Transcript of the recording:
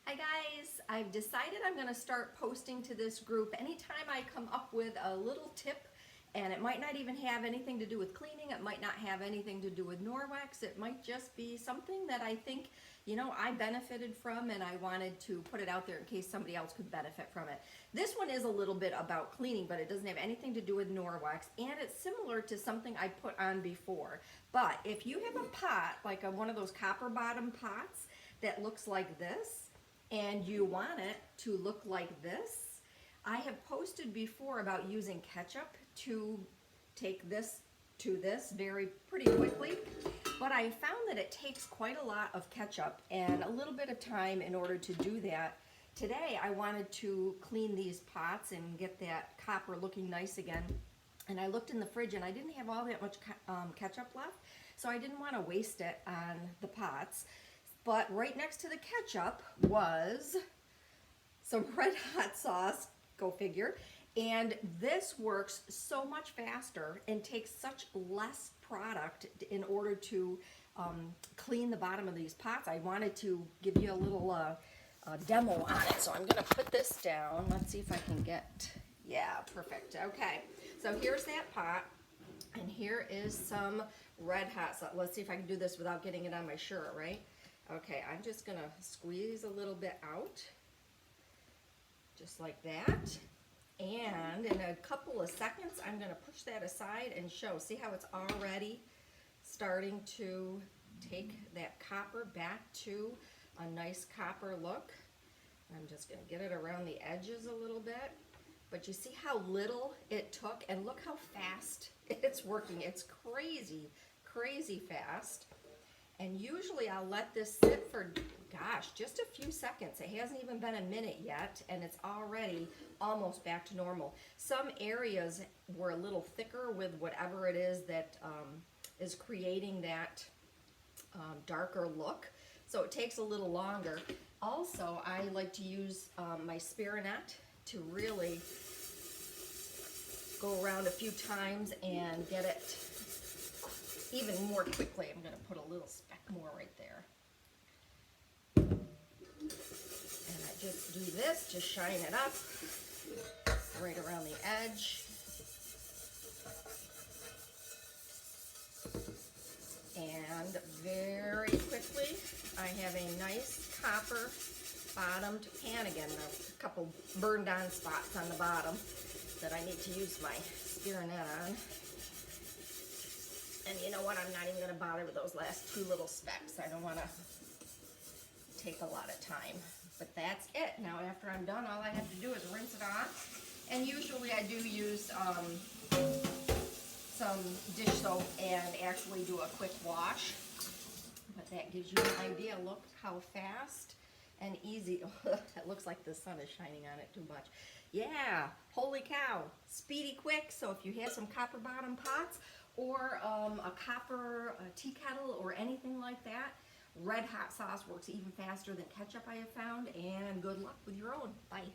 Hi guys, I've decided I'm going to start posting to this group anytime I come up with a little tip, and it might not even have anything to do with cleaning, it might not have anything to do with Norwex, it might just be something that I think, I benefited from and I wanted to put it out there in case somebody else could benefit from it. This one is a little bit about cleaning, but it doesn't have anything to do with Norwex, and it's similar to something I put on before. But if you have a pot, like one of those copper bottom pots that looks like this, and you want it to look like this, I have posted before about using ketchup to take this to this pretty quickly, but I found that it takes quite a lot of ketchup and a little bit of time in order to do that. Today I wanted to clean these pots and get that copper looking nice again, and I looked in the fridge and I didn't have all that much ketchup left, so I didn't want to waste it on the pots. But right next to the ketchup was some Red Hot sauce, go figure. And this works so much faster and takes such less product in order to clean the bottom of these pots. I wanted to give you a little demo on it. So I'm gonna put this down. Let's see if I can get, yeah, perfect. Okay, so here's that pot. And here is some Red Hot sauce. Let's see if I can do this without getting it on my shirt, right? Okay, I'm just gonna squeeze a little bit out, just like that. And in a couple of seconds, I'm gonna push that aside and show. See how it's already starting to take that copper back to a nice copper look. I'm just gonna get it around the edges a little bit. But you see how little it took, and look how fast it's working. It's crazy, crazy fast. And usually I'll let this sit for, gosh, just a few seconds. It hasn't even been a minute yet, and it's already almost back to normal. Some areas were a little thicker with whatever it is that is creating that darker look, so it takes a little longer. Also, I like to use my Spiranet to really go around a few times and get it even more quickly. I'm going to put a little speck more right there. And I just do this to shine it up right around the edge. And very quickly, I have a nice copper bottomed pan again. There's a couple burned on spots on the bottom that I need to use my Spiranet on. And you know what, I'm not even going to bother with those last two little specks. I don't want to take a lot of time. But that's it. Now after I'm done, all I have to do is rinse it off. And usually I do use some dish soap and actually do a quick wash. But that gives you an idea. Look how fast and easy. It looks like the sun is shining on it too much. Yeah, holy cow, speedy quick. So if you have some copper bottom pots or a copper tea kettle or anything like that, Red Hot sauce works even faster than ketchup, I have found, and good luck with your own. Bye.